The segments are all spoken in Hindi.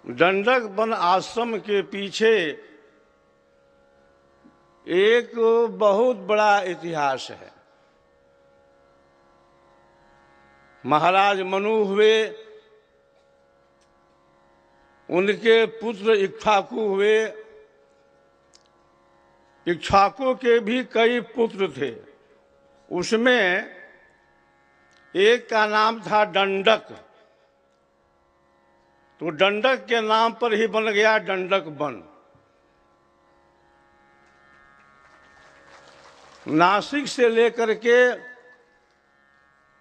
दंडक वन आश्रम के पीछे एक बहुत बड़ा इतिहास है। महाराज मनु हुए, उनके पुत्र इक्ष्वाकु हुए। इक्ष्वाकु के भी कई पुत्र थे। उसमें एक का नाम था दंडक, तो दंडक के नाम पर ही बन गया दंडक वन। नासिक से लेकर के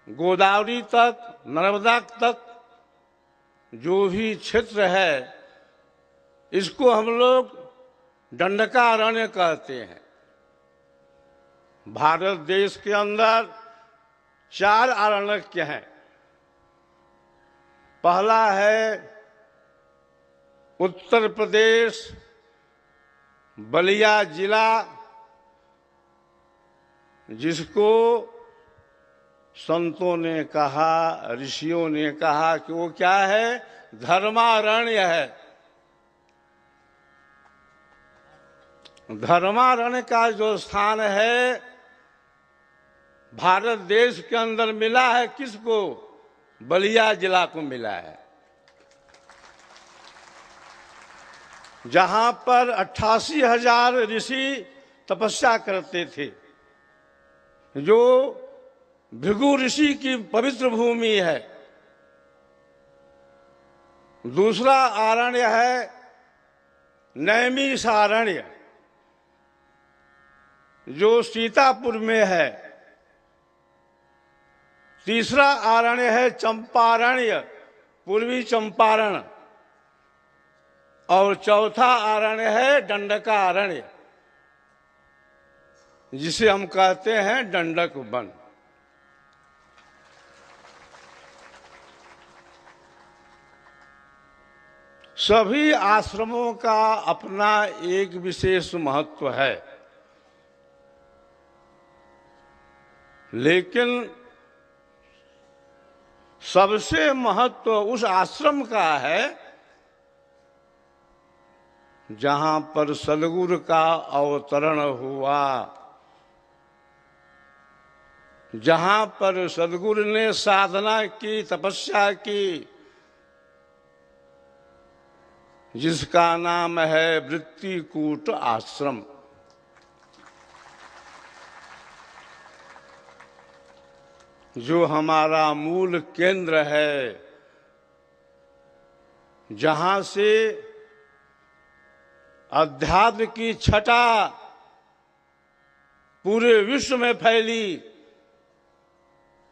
गोदावरी तक, नर्मदा तक जो भी क्षेत्र है, इसको हम लोग दंडकारण्य कहते हैं। भारत देश के अंदर 4 अरण्यक हैं। पहला है उत्तर प्रदेश, बलिया जिला, जिसको संतों ने कहा, ऋषियों ने कहा कि वो क्या है, धर्मारण्य है। धर्मारण्य का जो स्थान है भारत देश के अंदर मिला है, किसको? बलिया जिला को मिला है, जहां पर 88,000 ऋषि तपस्या करते थे, जो भृगु ऋषि की पवित्र भूमि है। दूसरा आरण्य है नैमिषारण्य, जो सीतापुर में है। तीसरा आरण्य है चंपारण्य, पूर्वी चंपारण। और चौथा आरण्य है दंडकारण्य, जिसे हम कहते हैं दंडक वन। सभी आश्रमों का अपना एक विशेष महत्व है, लेकिन सबसे महत्व उस आश्रम का है जहां पर सद्गुरु का अवतरण हुआ, जहां पर सद्गुरु ने साधना की, तपस्या की, जिसका नाम है वृत्तिकूट आश्रम। जो हमारा मूल केंद्र है, जहां से अध्यात्म की छटा पूरे विश्व में फैली,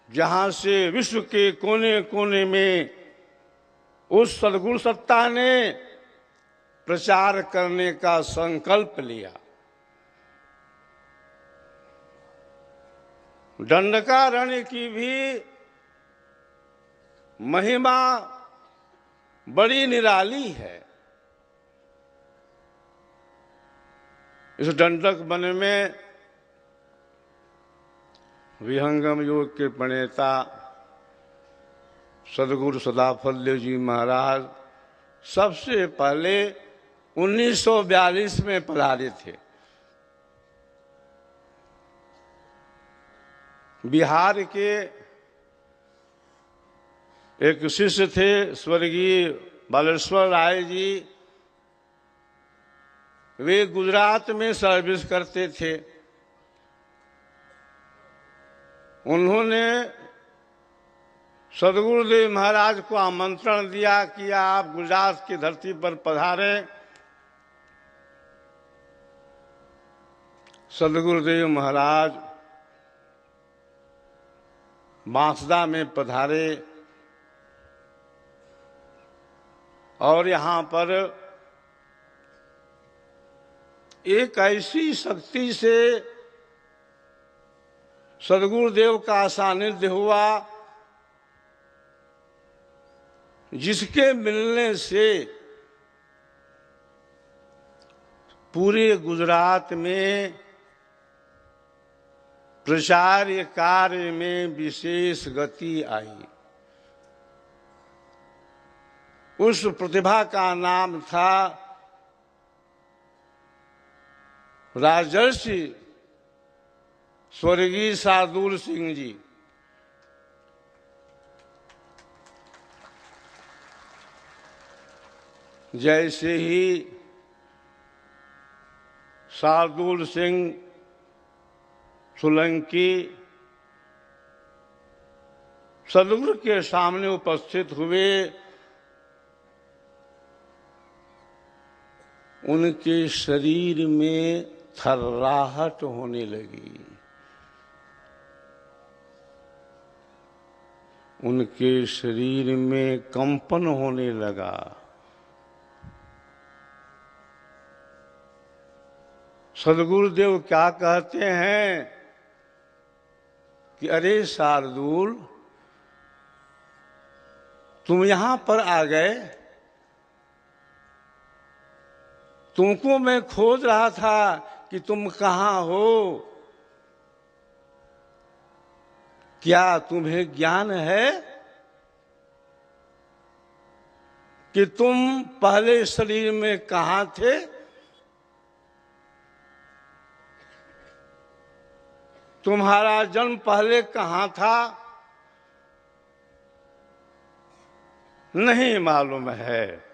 जहां से विश्व के कोने कोने में उस सद्गुरु सत्ता ने प्रचार करने का संकल्प लिया। दंडकारण्य की भी महिमा बड़ी निराली है। इस दंडक वन में विहंगम योग के प्रणेता सद्गुरु सदाफल्य जी महाराज सबसे पहले 1942 में पधारे थे। बिहार के एक शिष्य थे स्वर्गीय बालेश्वर राय जी, वे गुजरात में सर्विस करते थे। उन्होंने सद्गुरुदेव महाराज को आमंत्रण दिया कि आप गुजरात की धरती पर पधारे। सद्गुरुदेव महाराज बांसदा में पधारे और यहाँ पर एक ऐसी शक्ति से सद्गुरुदेव का सानिध्य हुआ, जिसके मिलने से पूरे गुजरात में प्रचार कार्य में विशेष गति आई। उस प्रतिभा का नाम था राजर्षि स्वर्गीय शार्दुल सिंह जी। जैसे ही शार्दुल सिंह सोलंकी सदगुरु के सामने उपस्थित हुए, उनके शरीर में थर्राहट होने लगी। उनके शरीर में कंपन होने लगा। सदगुरुदेव क्या कहते हैं कि अरे शार्दुल, तुम यहां पर आ गए, तुमको मैं खोज रहा था कि तुम कहां हो। क्या तुम्हें ज्ञान है कि तुम पहले शरीर में कहां थे? तुम्हारा जन्म पहले कहां था? नहीं मालूम है,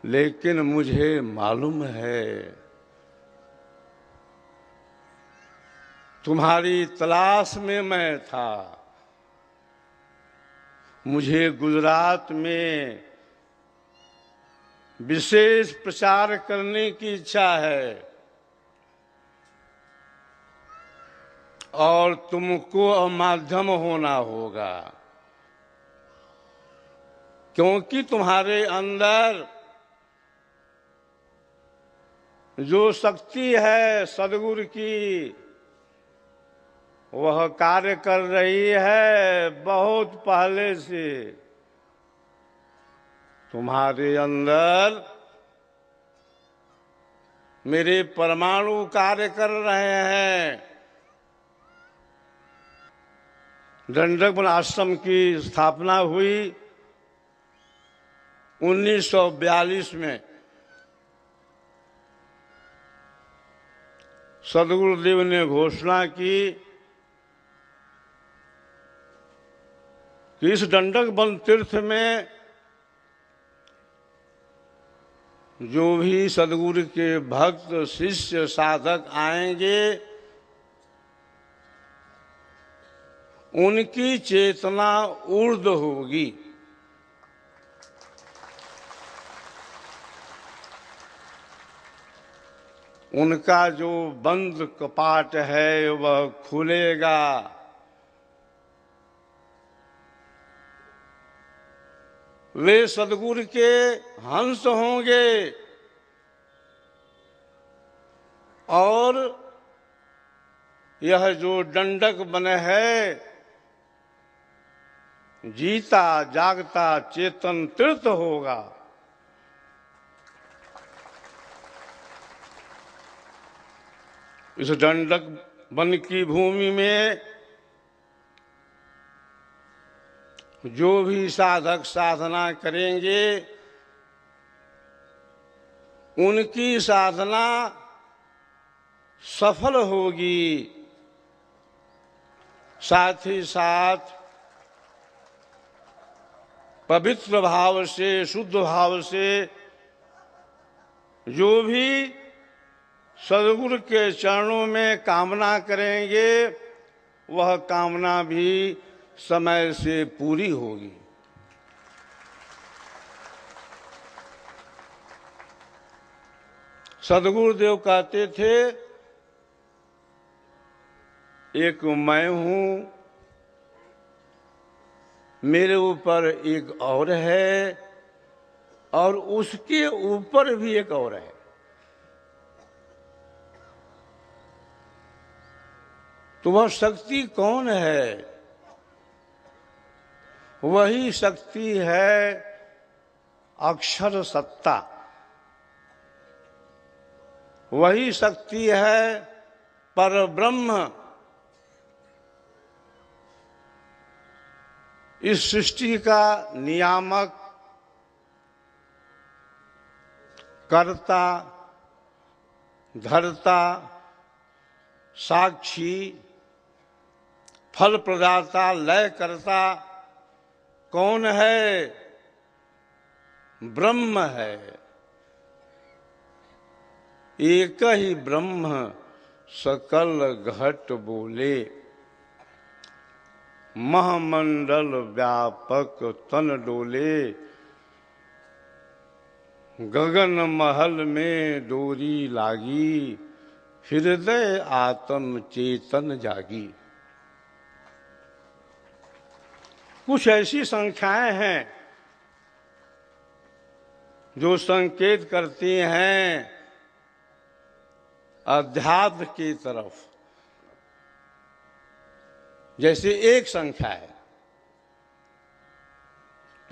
लेकिन मुझे मालूम है। तुम्हारी तलाश में मैं था। मुझे गुजरात में विशेष प्रचार करने की इच्छा है और तुमको माध्यम होना होगा, क्योंकि तुम्हारे अंदर जो शक्ति है सदगुरु की, वह कार्य कर रही है बहुत पहले से। तुम्हारे अंदर मेरे परमाणु कार्य कर रहे हैं। दंडक वन आश्रम की स्थापना हुई 1942 में। सदगुरुदेव ने घोषणा की कि इस दंडक वन तीर्थ में जो भी सदगुरु के भक्त शिष्य साधक आएंगे, उनकी चेतना ऊर्ध्व होगी। उनका जो बंद कपाट है वह खुलेगा। वे सदगुरु के हंस होंगे और यह जो दंडक वन है, जीता जागता चेतन तीर्थ होगा। इस दंडक वन की भूमि में जो भी साधक साधना करेंगे, उनकी साधना सफल होगी। साथ ही साथ पवित्र भाव से, शुद्ध भाव से जो भी सदगुरु के चरणों में कामना करेंगे, वह कामना भी समय से पूरी होगी। सदगुरुदेव कहते थे, एक मैं हूं, मेरे ऊपर एक और है और उसके ऊपर भी एक और है। तो वह शक्ति कौन है? वही शक्ति है अक्षर सत्ता। वही शक्ति है परब्रह्म। इस सृष्टि का नियामक, कर्ता, धर्ता, साक्षी, फल प्रदाता, लय करता कौन है? ब्रह्म है। एक ही ब्रह्म सकल घट बोले, महामंडल व्यापक तन डोले, गगन महल में डोरी लागी, हृदय आत्म चेतन जागी। कुछ ऐसी संख्याएं हैं जो संकेत करती हैं अध्यात्म की तरफ। जैसे एक संख्या है,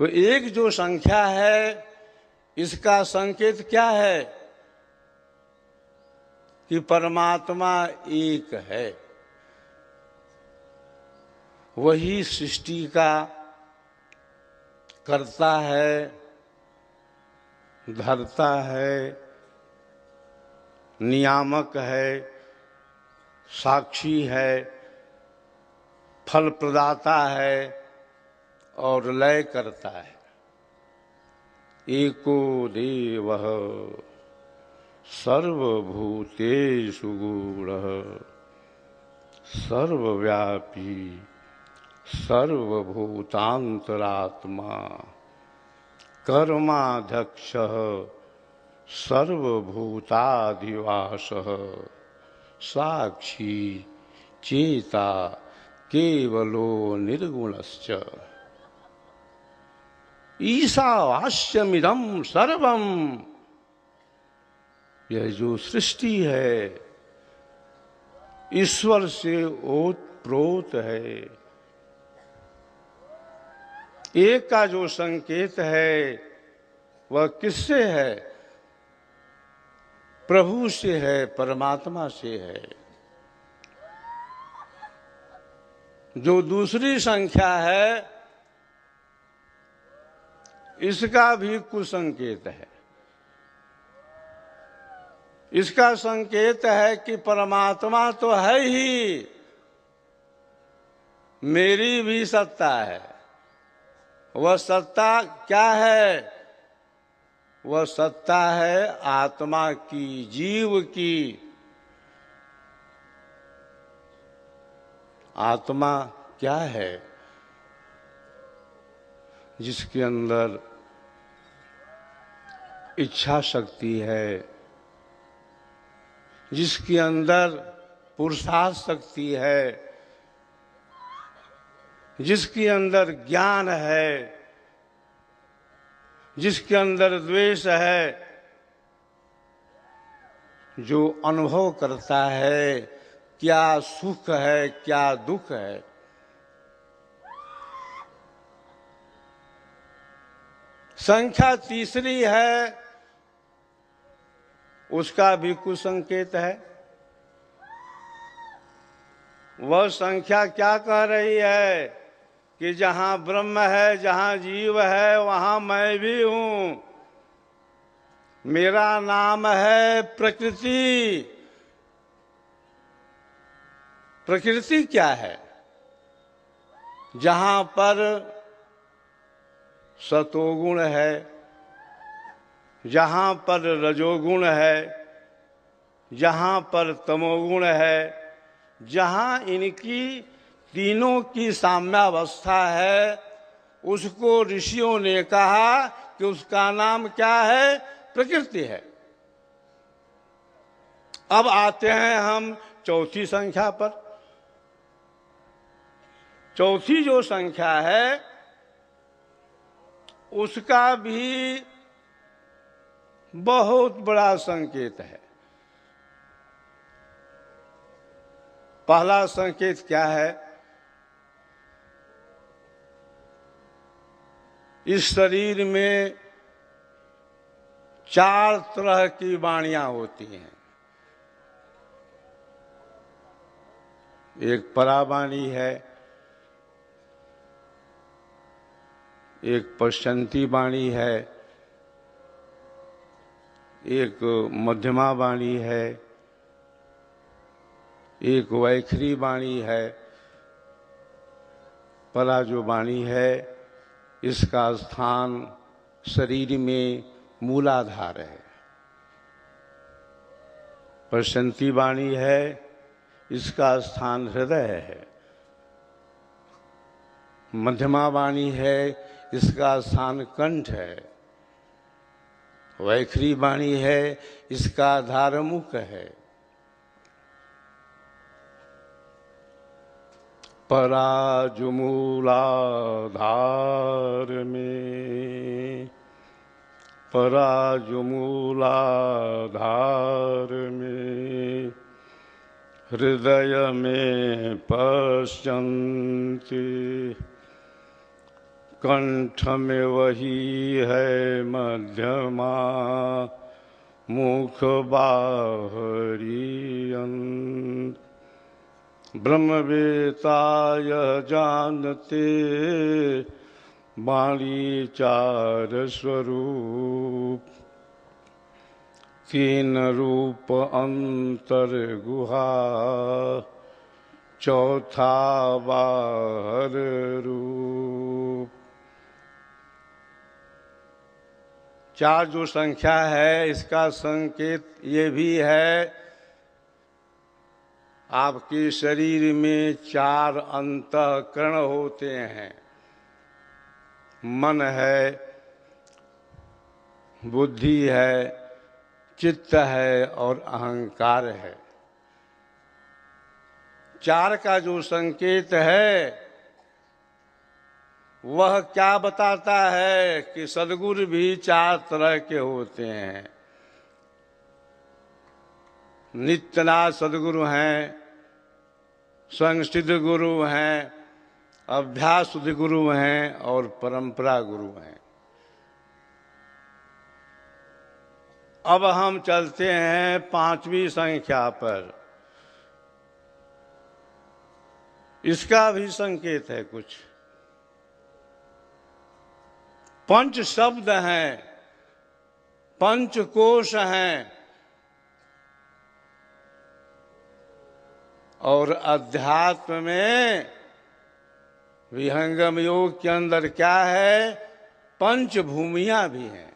तो एक जो संख्या है इसका संकेत क्या है? कि परमात्मा एक है। वही सृष्टि का कर्ता है, धर्ता है, नियामक है, साक्षी है, फल प्रदाता है और लय करता है। एको देवः सर्वभूतेषु गूढ़ः सर्वव्यापी सर्वभूतांतरात्मा कर्माध्यक्षः सर्वभूताधिवासः साक्षी चेता केवलो निर्गुणश्च ईशावास्यमिदं सर्वम। यह जो सृष्टि है ईश्वर से ओतप्रोत है। एक का जो संकेत है वह किससे है? प्रभु से है, परमात्मा से है। जो दूसरी संख्या है इसका भी कुछ संकेत है। इसका संकेत है कि परमात्मा तो है ही, मेरी भी सत्ता है। वह सत्ता क्या है? वह सत्ता है आत्मा की, जीव की। आत्मा क्या है? जिसके अंदर इच्छा शक्ति है, जिसके अंदर पुरुषार्थ शक्ति है, जिसके अंदर ज्ञान है, जिसके अंदर द्वेष है, जो अनुभव करता है क्या सुख है क्या दुख है। संख्या तीसरी है, उसका भी कुछ संकेत है। वह संख्या क्या कह रही है? कि जहां ब्रह्म है, जहां जीव है, वहां मैं भी हूं। मेरा नाम है प्रकृति। प्रकृति क्या है? जहां पर सतोगुण है, जहां पर रजोगुण है, जहां पर तमोगुण है, जहां इनकी तीनों की साम्यावस्था है, उसको ऋषियों ने कहा कि उसका नाम क्या है? प्रकृति है। अब आते हैं हम चौथी संख्या पर। चौथी जो संख्या है उसका भी बहुत बड़ा संकेत है। पहला संकेत क्या है? इस शरीर में 4 तरह की वाणियां होती हैं। एक परावाणी है, एक पश्चंती वाणी है, एक मध्यमा वाणी है, एक वैखरी वाणी है। परा जो वाणी है इसका स्थान शरीर में मूलाधार है। पश्चंती वाणी है, इसका स्थान हृदय है। मध्यमा वाणी है, इसका स्थान कंठ है। वैखरी वाणी है, इसका आधार मुख है। पराजु मूलाधार में, पराजु मूलाधार में, हृदय में पश्यन्ति, कंठ में वही है मध्यमा, मुख बाहरी अंत। ब्रह्मवेत्ता यह जानते, वाणी चार स्वरूप, तीन रूप अंतर गुहा, चौथा बाहर रूप। चार जो संख्या है इसका संकेत ये भी है, आपके शरीर में चार अंतःकरण होते हैं। मन है, बुद्धि है, चित्त है और अहंकार है। चार का जो संकेत है वह क्या बताता है कि सद्गुरु भी चार तरह के होते हैं। नित्यनाथ सद्गुरु हैं, संसिद्ध गुरु हैं, अभ्यास गुरु हैं और परंपरा गुरु हैं। अब हम चलते हैं पांचवी संख्या पर। इसका भी संकेत है कुछ। पंच शब्द हैं, पंच कोश हैं और अध्यात्म में विहंगम योग के अंदर क्या है, पंच भूमियां भी हैं।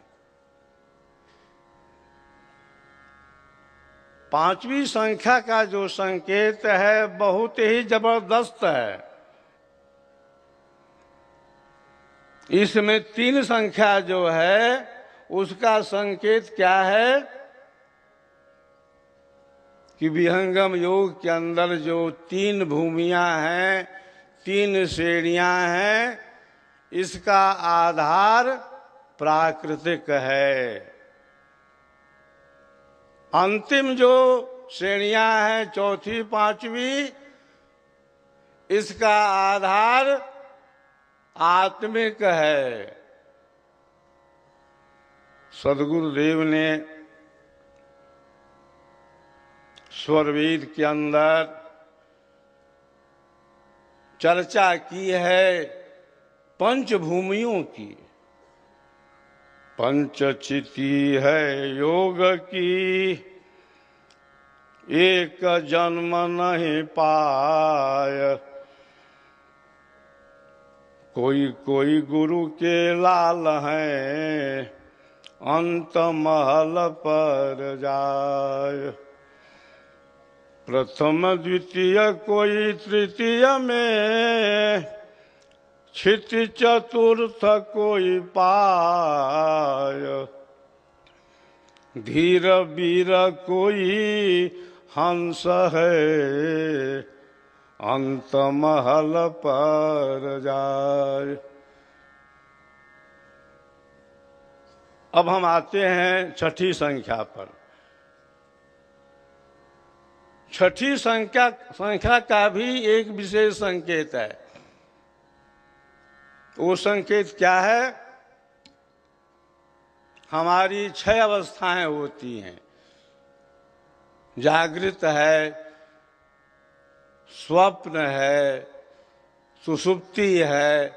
पांचवी संख्या का जो संकेत है बहुत ही जबरदस्त है। इसमें तीन संख्या जो है उसका संकेत क्या है कि विहंगम योग के अंदर जो तीन भूमियां हैं, तीन श्रेणियां हैं, इसका आधार प्राकृतिक है। अंतिम जो श्रेणियां हैं, चौथी पांचवी, इसका आधार आत्मिक है। सद्गुरुदेव ने स्वरवेद के अंदर चर्चा की है पंचभूमियों की। पंचचिति है योग की, एक जन्म नहीं पाय, कोई कोई गुरु के लाल हैं, अंत महल पर जाय। प्रथम द्वितीय कोई तृतीय में, क्षिति चतुर्थ कोई पाय। धीर वीर कोई हंस है, अंत महल पर जाय। अब हम आते हैं छठी संख्या पर। छठी संख्या का भी एक विशेष संकेत है। वो संकेत क्या है, हमारी 6 अवस्थाएं होती हैं। जागृत है, स्वप्न है, सुषुप्ति है,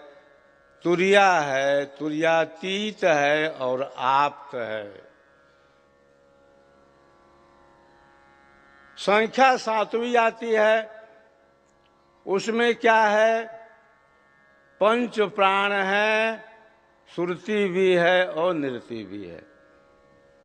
तुरिया है, तुर्यातीत है और आप्त है। संख्या सातवीं आती है, उसमें क्या है? पंच प्राण है, श्रुति भी है और नृति भी है।